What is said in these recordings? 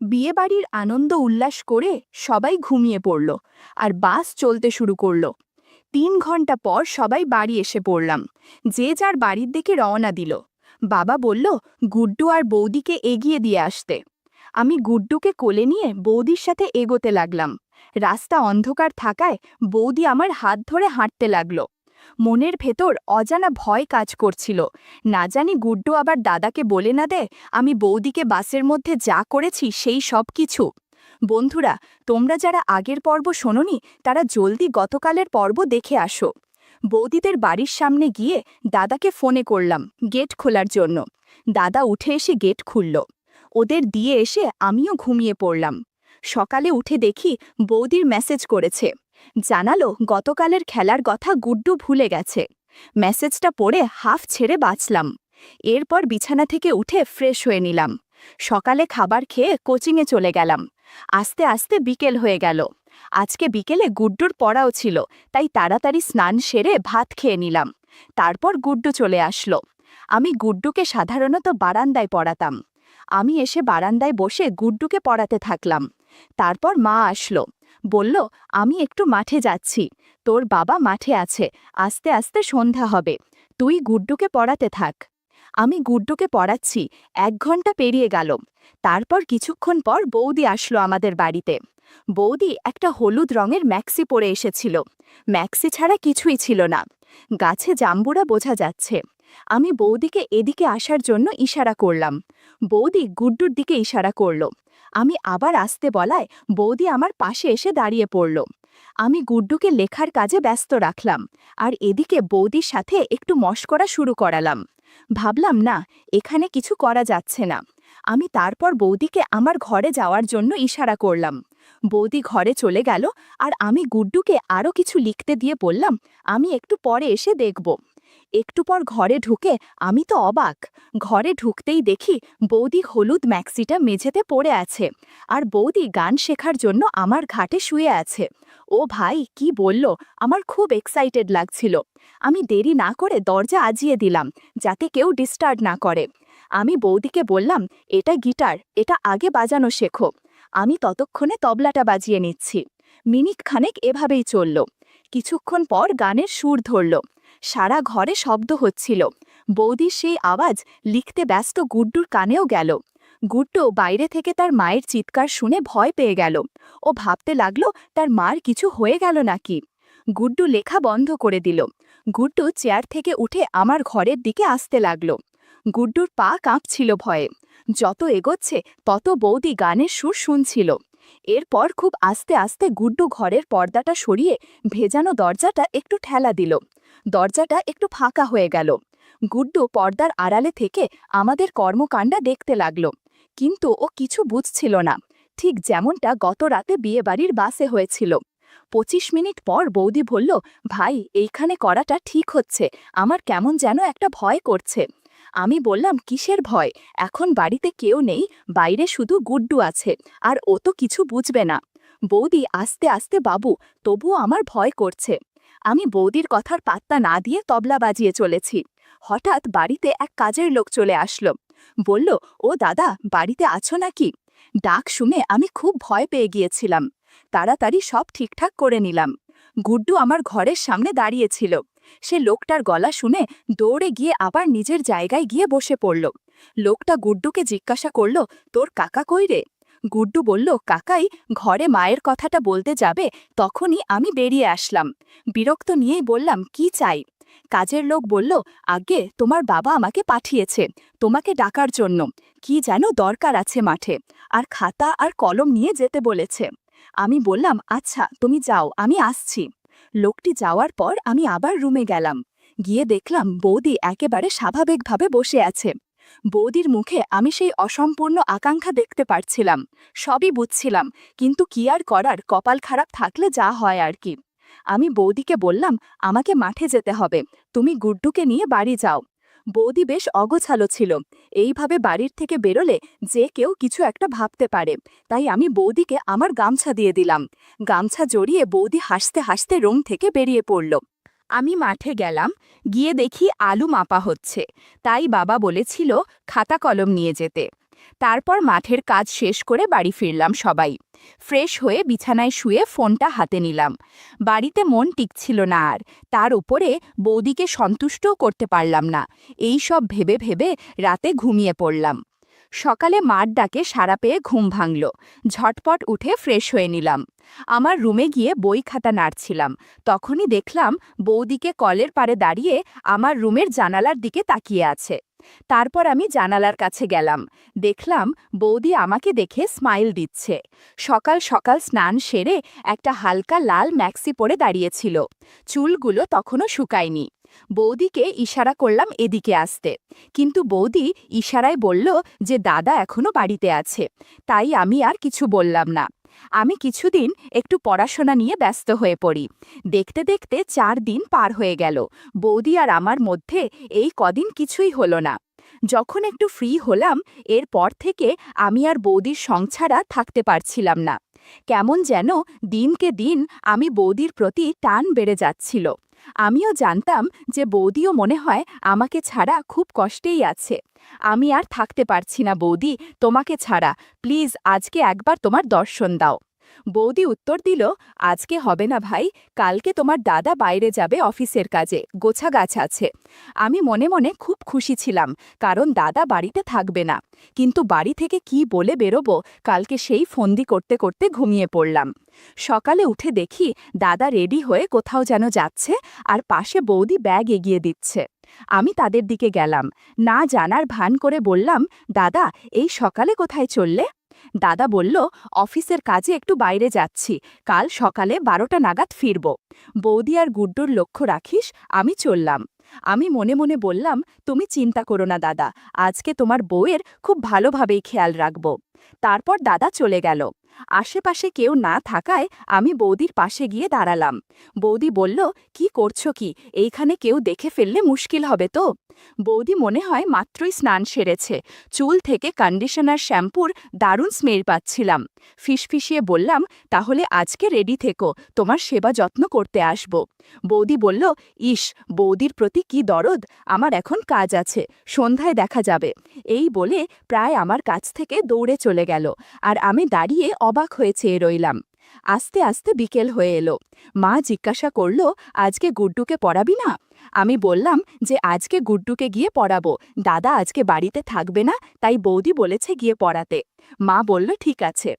বিয়েবাড়ির আনন্দ উল্লাস করে সবাই ঘুমিয়ে পড়ল আর বাস চলতে শুরু করল। ৩ ঘন্টা পর সবাই বাড়ি এসে পড়লাম। যে যার বাড়ির দিকে রওনা দিল। বাবা বলল গুড্ডু আর বৌদিকে এগিয়ে দিয়ে আসতে। আমি গুড্ডুকে কোলে নিয়ে বৌদির সাথে এগোতে লাগলাম। রাস্তা অন্ধকার থাকায় বৌদি আমার হাত ধরে হাঁটতে লাগল। মনের ভেতর অজানা ভয় কাজ করছিল, না জানি গুড্ডু আবার দাদাকে বলে না দেয় আমি বৌদিকে বাসের মধ্যে যা করেছি সেই সব কিছু। বন্ধুরা, তোমরা যারা আগের পর্ব শোনোনি তারা জলদি গতকালের পর্ব দেখে আসো। বৌদিদের বাড়ির সামনে গিয়ে দাদাকে ফোনে করলাম গেট খোলার জন্য। দাদা উঠে এসে গেট খুলল। ওদের দিয়ে এসে আমিও ঘুমিয়ে পড়লাম। সকালে উঠে দেখি বৌদির মেসেজ করেছে, জানালো গতকালের খেলার কথা গুড্ডু ভুলে গেছে। মেসেজটা পড়ে হাফ ছেড়ে বাঁচলাম। এরপর বিছানা থেকে উঠে ফ্রেশ হয়ে নিলাম। সকালে খাবার খেয়ে কোচিংয়ে চলে গেলাম। আস্তে আস্তে বিকেল হয়ে গেল। আজকে বিকেলে গুড্ডুর পড়াও ছিল, তাই তাড়াতাড়ি স্নান সেরে ভাত খেয়ে নিলাম। তারপর গুড্ডু চলে আসলো। আমি গুড্ডুকে সাধারণত বারান্দায় পড়াতাম। আমি এসে বারান্দায় বসে গুড্ডুকে পড়াতে থাকলাম। তারপর মা আসলো, বলল আমি একটু মাঠে যাচ্ছি, তোর বাবা মাঠে আছে, আস্তে আস্তে সন্ধ্যা হবে, তুই গুড্ডুকে পড়াতে থাক। আমি গুড্ডুকে পড়াচ্ছি। 1 ঘন্টা পেরিয়ে গেল। তারপর কিছুক্ষণ পর বৌদি আসলো আমাদের বাড়িতে। বৌদি একটা হলুদ রঙের ম্যাক্সি পরে এসেছিল। ম্যাক্সি ছাড়া কিছুই ছিল না। গাছে জাম্বুরা বোঝা যাচ্ছে। আমি বৌদিকে এদিকে আসার জন্য ইশারা করলাম। বৌদি গুড্ডুর দিকে ইশারা করল। আমি আবার আসতে বলায় বৌদি আমার পাশে এসে দাঁড়িয়ে পড়ল। আমি গুড্ডুকে লেখার কাজে ব্যস্ত রাখলাম আর এদিকে বৌদির সাথে একটু মশকরা শুরু করালাম। ভাবলাম না, এখানে কিছু করা যাচ্ছে না। আমি তারপর বৌদিকে আমার ঘরে যাওয়ার জন্য ইশারা করলাম। বৌদি ঘরে চলে গেল আর আমি গুড্ডুকে আরও কিছু লিখতে দিয়ে বললাম আমি একটু পরে এসে দেখব। একটু পর ঘরে ঢুকে আমি তো অবাক। ঘরে ঢুকতেই দেখি বৌদি হলুদ ম্যাক্সিটা মেঝেতে পড়ে আছে আর বৌদি গান শেখার জন্য আমার ঘাটে শুয়ে আছে। ও ভাই, কি বলল, আমার খুব এক্সাইটেড লাগছিল। আমি দেরি না করে দরজা আজিয়ে দিলাম যাতে কেউ ডিস্টার্ব না করে। আমি বৌদিকে বললাম এটা গিটার, এটা আগে বাজানো শেখো। আমি ততক্ষণে তবলাটা বাজিয়ে নিচ্ছি। মিনিট খানেক এভাবেই চলল। কিছুক্ষণ পর গানের সুর ধরল। সারা ঘরে শব্দ হচ্ছিল। বৌদির সেই আওয়াজ লিখতে ব্যস্ত গুড্ডুর কানেও গেল। গুড্ডু বাইরে থেকে তার মায়ের চিৎকার শুনে ভয় পেয়ে গেল। ও ভাবতে লাগলো তার মার কিছু হয়ে গেল নাকি। গুড্ডু লেখা বন্ধ করে দিল। গুড্ডু চেয়ার থেকে উঠে আমার ঘরের দিকে আসতে লাগলো। গুড্ডুর পা কাঁপছিল ভয়ে। যত এগোচ্ছে তত বৌদি গানের সুর শুনছিল। এরপর খুব আস্তে আস্তে গুড্ডু ঘরের পর্দাটা সরিয়ে ভেজানো দরজাটা একটু ঠেলা দিল। দরজাটা একটু ফাঁকা হয়ে গেল। গুড্ডু পর্দার আড়ালে থেকে আমাদের কর্মকাণ্ড দেখতে লাগল। কিন্তু ও কিছু বুঝছিল না, ঠিক যেমনটা গত রাতে বিয়েবাড়ির বাসে হয়েছিল। 25 মিনিট পর বৌদি বলল, ভাই এইখানে করাটা ঠিক হচ্ছে, আমার কেমন যেন একটা ভয় করছে। আমি বললাম কিসের ভয়, এখন বাড়িতে কেউ নেই, বাইরে শুধু গুড্ডু আছে, আর ও তো কিছু বুঝবে না। বৌদি আস্তে আস্তে, বাবু তবুও আমার ভয় করছে। আমি বৌদির কথার পাত্তা না দিয়ে তবলা বাজিয়ে চলেছি। হঠাৎ বাড়িতে এক কাজের লোক চলে আসলো। বলল, ও দাদা, বাড়িতে আছো নাকি? ডাক শুনে আমি খুব ভয় পেয়ে গিয়েছিলাম। তাড়াতাড়ি সব ঠিকঠাক করে নিলাম। গুড্ডু আমার ঘরের সামনে দাঁড়িয়েছিল। সে লোকটার গলা শুনে দৌড়ে গিয়ে আবার নিজের জায়গায় গিয়ে বসে পড়ল। লোকটা গুড্ডুকে জিজ্ঞাসা করল, তোর কাকা কই রে? গুড্ডু বলল, কাকাই ঘরে মায়ের কথাটা বলতে যাবে, তখনই আমি বেরিয়ে আসলাম। বিরক্ত নিয়েই বললাম, কি চাই? কাজের লোক বলল, আগে তোমার বাবা আমাকে পাঠিয়েছে তোমাকে ডাকার জন্য, কি যেন দরকার আছে মাঠে, আর খাতা আর কলম নিয়ে যেতে বলেছে। আমি বললাম, আচ্ছা তুমি যাও, আমি আসছি। লোকটি যাওয়ার পর আমি আবার রুমে গেলাম। গিয়ে দেখলাম বৌদি একেবারে স্বাভাবিকভাবে বসে আছে। বৌদির মুখে আমি সেই অসম্পূর্ণ আকাঙ্ক্ষা দেখতে পারছিলাম। সবই বুঝছিলাম, কিন্তু কি আর করার, কপাল খারাপ থাকলে যা হয় আর কি। আমি বৌদিকে বললাম, আমাকে মাঠে যেতে হবে, তুমি গুড্ডুকে নিয়ে বাড়ি যাও। বৌদি বেশ অগোছালো ছিল। এইভাবে বাড়ির থেকে বেরোলে যে কেউ কিছু একটা ভাবতে পারে, তাই আমি বৌদিকে আমার গামছা দিয়ে দিলাম। গামছা জড়িয়ে বৌদি হাসতে হাসতে রুম থেকে বেরিয়ে পড়ল। আমি মাঠে গেলাম। গিয়ে দেখি আলু মাপা হচ্ছে, তাই বাবা বলেছিল খাতা কলম নিয়ে যেতে। তারপর মাঠের কাজ শেষ করে বাড়ি ফিরলাম সবাই। ফ্রেশ হয়ে বিছানায় শুয়ে ফোনটা হাতে নিলাম। বাড়িতে মন টিকছিল না আর, তার উপরে বৌদিকে সন্তুষ্টও করতে পারলাম না। এই সব ভেবে ভেবে রাতে ঘুমিয়ে পড়লাম। সকালে মার ডাকে সাড়া পেয়ে ঘুম ভাঙল। ঝটপট উঠে ফ্রেশ হয়ে নিলাম। আমার রুমে গিয়ে বই খাতা নাড়ছিলাম, তখনই দেখলাম বৌদিকে কলের পাড়ে দাঁড়িয়ে আমার রুমের জানালার দিকে তাকিয়ে আছে। তারপর আমি জানালার কাছে গেলাম, দেখলাম বৌদি আমাকে দেখে স্মাইল দিচ্ছে। সকাল সকাল স্নান সেরে একটা হালকা লাল ম্যাক্সি পরে দাঁড়িয়েছিল, চুলগুলো তখনও শুকায়নি। বৌদিকে ইশারা করলাম এদিকে আসতে, কিন্তু বৌদি ইশারায় বলল যে দাদা এখনো বাড়িতে আছে, তাই আমি আর কিছু বললাম না। আমি কিছুদিন একটু পড়াশোনা নিয়ে ব্যস্ত হয়ে পড়ি। দেখতে দেখতে 4 দিন পার হয়ে গেল। বৌদি আর আমার মধ্যে এই কদিন কিছুই হলো না। যখন একটু ফ্রি হলাম, এরপর থেকে আমি আর বৌদির সঙ্গ ছাড়া থাকতে পারছিলাম না। কেমন যেন দিনকে দিন আমি বৌদির প্রতি টান বেড়ে যাচ্ছিল। আমিও জানতাম যে বৌদিও মনে হয় আমাকে ছাড়া খুব কষ্টেই আছে। আমি আর থাকতে পারছি না বৌদি, তোমাকে ছাড়া, প্লিজ আজকে একবার তোমার দর্শন দাও। বৌদি উত্তর দিল, আজকে হবে না ভাই, কালকে তোমার দাদা বাইরে যাবে অফিসের কাজে, গোছাগাছ আছে। আমি মনে মনে খুব খুশি ছিলাম, কারণ দাদা বাড়িতে থাকবে না। কিন্তু বাড়ি থেকে কি বলে বেরোবো, কালকে সেই ফন্দি করতে করতে ঘুমিয়ে পড়লাম। সকালে উঠে দেখি দাদা রেডি হয়ে কোথাও যেন যাচ্ছে, আর পাশে বৌদি ব্যাগ এগিয়ে দিচ্ছে। আমি তাদের দিকে গেলাম, না জানার ভান করে বললাম, দাদা এই সকালে কোথায় চললে? দাদা বলল, অফিসের কাজে একটু বাইরে যাচ্ছি, কাল সকালে 12টা নাগাদ ফিরব। বৌদি আর গুড্ডুর লক্ষ্য রাখিস, আমি চললাম। আমি মনে মনে বললাম, তুমি চিন্তা করো না দাদা, আজকে তোমার বউয়ের খুব ভালোভাবেই খেয়াল রাখব। তারপর দাদা চলে গেল। আশেপাশে কেউ না থাকায় আমি বৌদির পাশে গিয়ে দাঁড়ালাম। বৌদি বলল, কি করছো কি, এইখানে কেউ দেখে ফেললে মুশকিল হবে তো? বৌদি মনে হয় মাত্রই স্নান সেরেছে, চুল থেকে কন্ডিশনার শ্যাম্পুর দারুণ স্মেল পাচ্ছিলাম। ফিসফিসিয়ে বললাম, তাহলে আজকে রেডি থেকো, তোমার সেবা যত্ন করতে আসব। বৌদি বলল, ইস, বৌদির প্রতি কি দরদ, আমার এখন কাজ আছে, সন্ধ্যায় দেখা যাবে। এই বলে প্রায় আমার কাছ থেকে দৌড়ে চলে গেল, আর আমি দাঁড়িয়ে অবাক হয়ে চেয়ে রইলাম। আস্তে আস্তে বিকেল হয়ে এলো। মা জিজ্ঞাসা করল, আজকে গুড্ডুকে পড়াবি না? আমি বললাম যে আজকে গুড্ডুকে গিয়ে পড়াবো, দাদা আজকে বাড়িতে থাকবে না, তাই বৌদি বলেছে গিয়ে পড়াতে। মা বলল ঠিক আছে।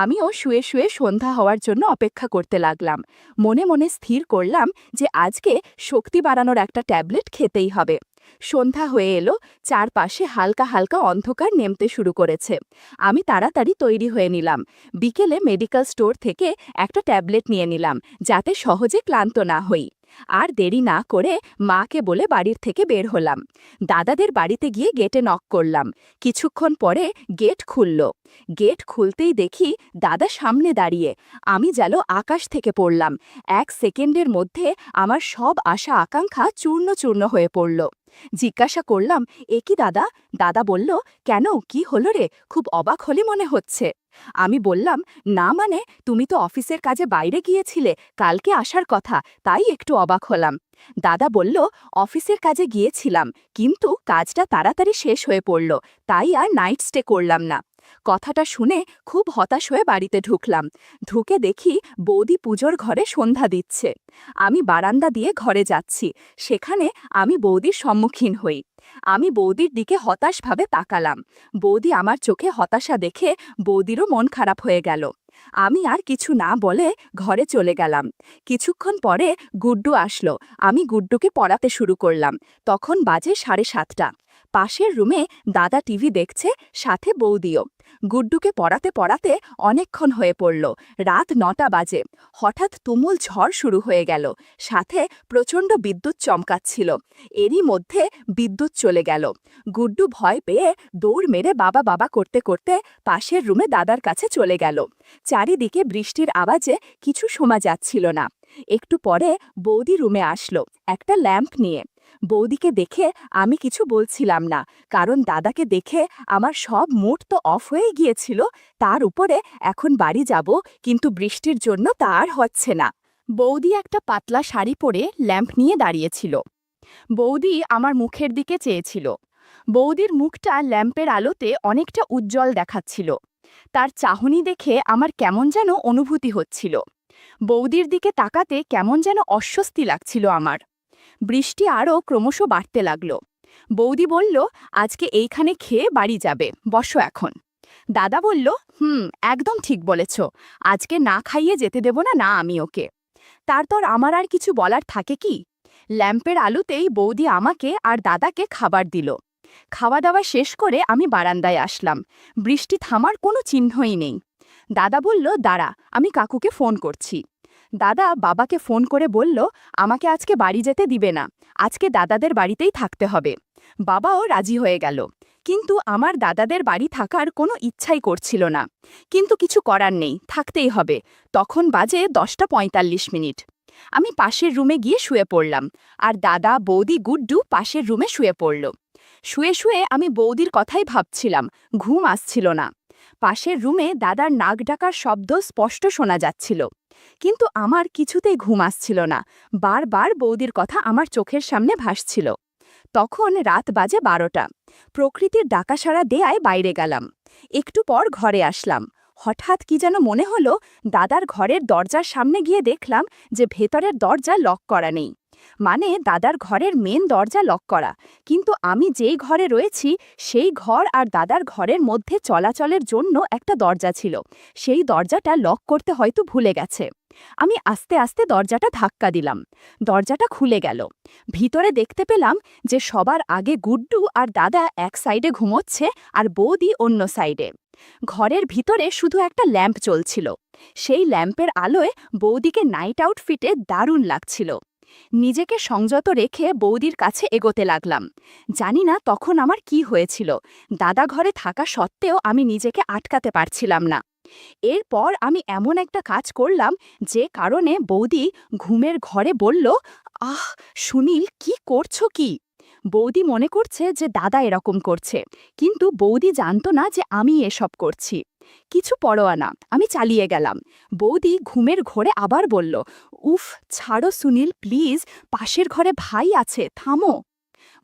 আমিও শুয়ে শুয়ে সন্ধ্যা হওয়ার জন্য অপেক্ষা করতে লাগলাম। মনে মনে স্থির করলাম যে আজকে শক্তি বাড়ানোর একটা ট্যাবলেট খেতেই হবে। সন্ধ্যা হয়ে এলো, চারপাশে হালকা হালকা অন্ধকার নেমতে শুরু করেছে। আমি তাড়াতাড়ি তৈরি হয়ে নিলাম। বিকেলে মেডিকেল স্টোর থেকে একটা ট্যাবলেট নিয়ে নিলাম, যাতে সহজে ক্লান্ত না হই। আর দেরি না করে মাকে বলে বাড়ির থেকে বের হলাম। দাদাদের বাড়িতে গিয়ে গেটে নক করলাম। কিছুক্ষণ পরে গেট খুলল। গেট খুলতেই দেখি দাদা সামনে দাঁড়িয়ে। আমি যেন আকাশ থেকে পড়লাম। 1 সেকেন্ডের মধ্যে আমার সব আশা আকাঙ্ক্ষা চূর্ণ চূর্ণ হয়ে পড়ল। জিজ্ঞাসা করলাম, এ কি দাদা? দাদা বলল, কেন, কি হলো রে, খুব অবাক হলে মনে হচ্ছে। আমি বললাম, না মানে, তুমি তো অফিসের কাজে বাইরে গিয়েছিলে, কালকে আসার কথা, তাই একটু অবাক হলাম। দাদা বলল, অফিসের কাজে গিয়েছিলাম, কিন্তু কাজটা তাড়াতাড়ি শেষ হয়ে পড়ল, তাই আর নাইট স্টে করলাম না। কথাটা শুনে খুব হতাশ হয়ে বাড়িতে ঢুকলাম। ঢুকে দেখি বৌদি পুজোর ঘরে সন্ধ্যা দিচ্ছে। আমি বারান্দা দিয়ে ঘরে যাচ্ছি, সেখানে আমি বৌদির সম্মুখীন হই। আমি বৌদির দিকে হতাশভাবে তাকালাম। বৌদি আমার চোখে হতাশা দেখে বৌদিরও মন খারাপ হয়ে গেল। আমি আর কিছু না বলে ঘরে চলে গেলাম। কিছুক্ষণ পরে গুড্ডু আসলো। আমি গুড্ডুকে পড়াতে শুরু করলাম। তখন বাজে 7:30। পাশের রুমে দাদা টিভি দেখছে, সাথে বৌদিও। গুড্ডুকে পড়াতে পড়াতে অনেকক্ষণ হয়ে পড়ল। রাত 9টা বাজে। হঠাৎ তুমুল ঝড় শুরু হয়ে গেল, সাথে প্রচণ্ড বিদ্যুৎ চমকাচ্ছিল। এরই মধ্যে বিদ্যুৎ চলে গেল। গুড্ডু ভয় পেয়ে দৌড় মেরে বাবা বাবা করতে করতে পাশের রুমে দাদার কাছে চলে গেল। চারিদিকে বৃষ্টির আওয়াজে কিছু শোনা যাচ্ছিল না। একটু পরে বৌদি রুমে আসলো, একটা ল্যাম্প নিয়ে। বৌদিকে দেখে আমি কিছু বলছিলাম না, কারণ দাদাকে দেখে আমার সব মুড তো অফ হয়ে গিয়েছিল। তার উপরে এখন বাড়ি যাব, কিন্তু বৃষ্টির জন্য তা আর হচ্ছে না। বৌদি একটা পাতলা শাড়ি পরে ল্যাম্প নিয়ে দাঁড়িয়েছিল। বৌদি আমার মুখের দিকে চেয়েছিল। বৌদির মুখটা ল্যাম্পের আলোতে অনেকটা উজ্জ্বল দেখাচ্ছিল। তার চাহনি দেখে আমার কেমন যেন অনুভূতি হচ্ছিল। বৌদির দিকে তাকাতে কেমন যেন অস্বস্তি লাগছিল আমার। বৃষ্টি আরও ক্রমশ বাড়তে লাগল। বৌদি বলল, আজকে এইখানে খেয়ে বাড়ি যাবে, বসো এখন। দাদা বলল, একদম ঠিক বলেছ, আজকে না খাইয়ে যেতে দেব না না আমি ওকে। তারপর আমার আর কিছু বলার থাকে কি? ল্যাম্পের আলোতেই বৌদি আমাকে আর দাদাকে খাবার দিল। খাওয়া দাওয়া শেষ করে আমি বারান্দায় আসলাম। বৃষ্টি থামার কোনো চিহ্নই নেই। দাদা বলল, দাঁড়া, আমি কাকুকে ফোন করছি। দাদা বাবাকে ফোন করে বলল, আমাকে আজকে বাড়ি যেতে দিবে না, আজকে দাদাদের বাড়িতেই থাকতে হবে। বাবাও রাজি হয়ে গেল। কিন্তু আমার দাদাদের বাড়ি থাকার কোনো ইচ্ছাই করছিল না। কিন্তু কিছু করার নেই, থাকতেই হবে। তখন বাজে 10:45। আমি পাশের রুমে গিয়ে শুয়ে পড়লাম, আর দাদা, বৌদি, গুড্ডু পাশের রুমে শুয়ে পড়ল। শুয়ে শুয়ে আমি বৌদির কথাই ভাবছিলাম, ঘুম আসছিল না। পাশের রুমে দাদার নাক ডাকার শব্দ স্পষ্ট শোনা যাচ্ছিল, কিন্তু আমার কিছুতেই ঘুম আসছিল না। বারবার বৌদির কথা আমার চোখের সামনে ভাসছিল। তখন রাত বাজে 12টা। প্রকৃতির ডাকাসাড়া দেয়ায় বাইরে গেলাম। একটু পর ঘরে আসলাম। হঠাৎ কি যেন মনে হলো, দাদার ঘরের দরজার সামনে গিয়ে দেখলাম যে ভেতরের দরজা লক করা নেই। মানে দাদার ঘরের মেন দরজা লক করা, কিন্তু আমি যেই ঘরে রয়েছি সেই ঘর আর দাদার ঘরের মধ্যে চলাচলের জন্য একটা দরজা ছিল। সেই দরজাটা লক করতে হয়তো ভুলে গেছে। আমি আস্তে আস্তে দরজাটা ধাক্কা দিলাম। দরজাটা খুলে গেল। ভিতরে দেখতে পেলাম যে সবার আগে গুড্ডু আর দাদা এক সাইডে ঘুমোচ্ছে আর বৌদি অন্য সাইডে। ঘরের ভিতরে শুধু একটা ল্যাম্প চলছিল। সেই ল্যাম্পের আলোয় বৌদিকে নাইট আউটফিটে দারুণ লাগছিল। নিজেকে সংযত রেখে বৌদির কাছে এগোতে লাগলাম। জানি না তখন আমার কি হয়েছিল। দাদা ঘরে থাকা সত্ত্বেও আমি নিজেকে আটকাতে পারছিলাম না। এরপর আমি এমন একটা কাজ করলাম যে কারণে বৌদি ঘুমের ঘরে বলল, আহ সুনীল, কি করছো কি? বৌদি মনে করছে যে দাদা এরকম করছে, কিন্তু বৌদি জানতো না যে আমি এসব করছি। কিছু পরোয়া না, আমি চালিয়ে গেলাম। বৌদি ঘুমের ঘোরে আবার বলল, উফ, ছাড়ো সুনীল প্লিজ, পাশের ঘরে ভাই আছে, থামো।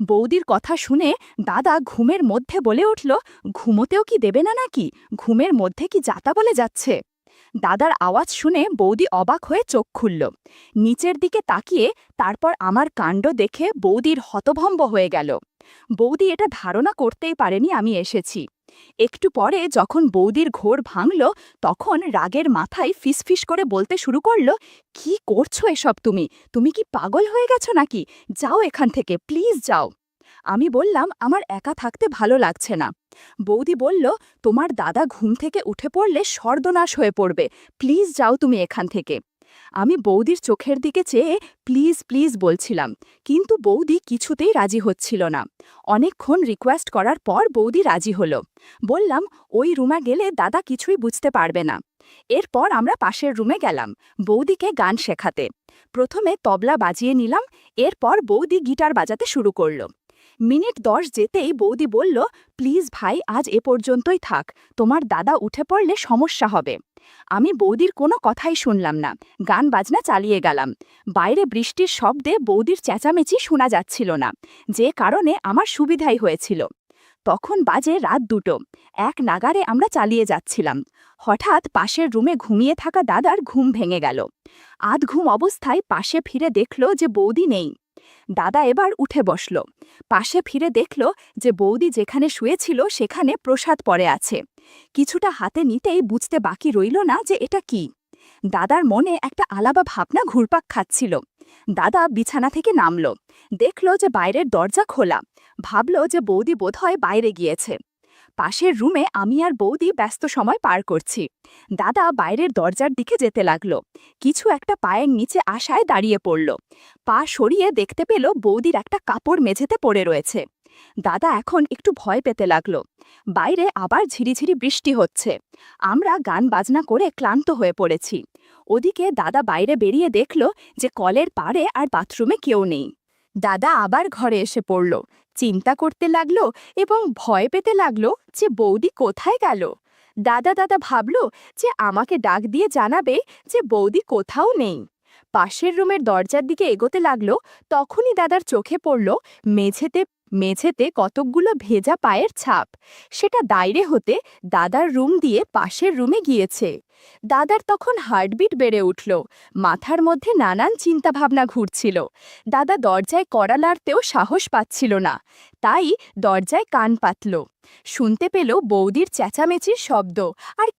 বৌদির কথা শুনে দাদা ঘুমের মধ্যে বলে উঠল, ঘুমোতেও কি দেবে না নাকি? ঘুমের মধ্যে কি যাতা বলে যাচ্ছে? দাদার আওয়াজ শুনে বৌদি অবাক হয়ে চোখ খুলল। নিচের দিকে তাকিয়ে তারপর আমার কাণ্ড দেখে বৌদির হতভম্ব হয়ে গেল। বৌদি এটা ধারণা করতেই পারেনি আমি এসেছি। একটু পরে যখন বৌদির ঘোর ভাঙল, তখন রাগের মাথায় ফিসফিস করে বলতে শুরু করল, কি করছো এসব তুমি? তুমি কি পাগল হয়ে গেছো নাকি? যাও এখান থেকে, প্লিজ যাও। আমি বললাম, আমার একা থাকতে ভালো লাগছে না। বৌদি বলল, তোমার দাদা ঘুম থেকে উঠে পড়লে সর্বনাশ হয়ে পড়বে, প্লিজ যাও তুমি এখান থেকে। আমি বৌদির চোখের দিকে চেয়ে প্লিজ প্লিজ বলছিলাম, কিন্তু বৌদি কিছুতেই রাজি হচ্ছিল না। অনেকক্ষণ রিকোয়েস্ট করার পর বৌদি রাজি হলো। বললাম, ওই রুমে গেলে দাদা কিছুই বুঝতে পারবে না। এরপর আমরা পাশের রুমে গেলাম বৌদিকে গান শেখাতে। প্রথমে তবলা বাজিয়ে নিলাম, এরপর বৌদি গিটার বাজাতে শুরু করল। মিনিট 10 যেতেই বৌদি বলল, প্লিজ ভাই, আজ এ পর্যন্তই থাক, তোমার দাদা উঠে পড়লে সমস্যা হবে। আমি বৌদির কোনো কথাই শুনলাম না, গান বাজনা চালিয়ে গেলাম। বাইরে বৃষ্টির শব্দে বৌদির চেঁচামেচি শোনা যাচ্ছিল না, যে কারণে আমার সুবিধাই হয়েছিল। তখন বাজে রাত 2টো। এক নাগারে আমরা চালিয়ে যাচ্ছিলাম। হঠাৎ পাশের রুমে ঘুমিয়ে থাকা দাদার ঘুম ভেঙে গেল। আধ ঘুম অবস্থায় পাশে ফিরে দেখল যে বৌদি নেই। দাদা এবার উঠে বসল। পাশে ফিরে দেখল যে বৌদি যেখানে শুয়েছিল সেখানে প্রসাদ পড়ে আছে। কিছুটা হাতে নিতেই বুঝতে বাকি রইল না যে এটা কি। দাদার মনে একটা আলাদা ভাবনা ঘুরপাক খাচ্ছিল। দাদা বিছানা থেকে নামল, দেখল যে বাইরের দরজা খোলা। ভাবল যে বৌদি বোধহয় বাইরে গিয়েছে। পাশের রুমে আমি আর বৌদি ব্যস্ত সময় পার করছি। দাদা বাইরের দরজার দিকে যেতে লাগল। কিছু একটা পায়ের নিচে আশায় দাঁড়িয়ে পড়ল। পা সরিয়ে দেখতে পেল বৌদির একটা কাপড় মেঝেতে পড়ে রয়েছে। দাদা এখন একটু ভয় পেতে লাগল। বাইরে আবার ঝিরিঝিরি বৃষ্টি হচ্ছে। আমরা গান বাজনা করে ক্লান্ত হয়ে পড়েছি। ওদিকে দাদা বাইরে বেরিয়ে দেখল যে কলের পাড়ে আর বাথরুমে কেউ নেই। দাদা আবার ঘরে এসে পড়ল, চিন্তা করতে লাগলো এবং ভয় পেতে লাগলো যে বৌদি কোথায় গেল। দাদা দাদা ভাবল যে আমাকে ডাক দিয়ে জানাবে যে বৌদি কোথাও নেই। পাশের রুমের দরজার দিকে এগোতে লাগলো, তখনই দাদার চোখে পড়ল মেঝেতে মেঝেতে কতকগুলো ভেজা পায়ের ছাপ। সেটা দাইরে হতে দাদার রুম দিয়ে পাশের রুমে গিয়েছে। দাদার তখন হার্টবিট বেড়ে উঠল, মাথার মধ্যে নানান চিন্তাভাবনা ঘুরছিল। দাদা দরজায় কড়া নাড়তেও সাহস পাচ্ছিল না, তাই দরজায় কান পাতল। শুনতে পেল বৌদির চেঁচামেচির শব্দ আর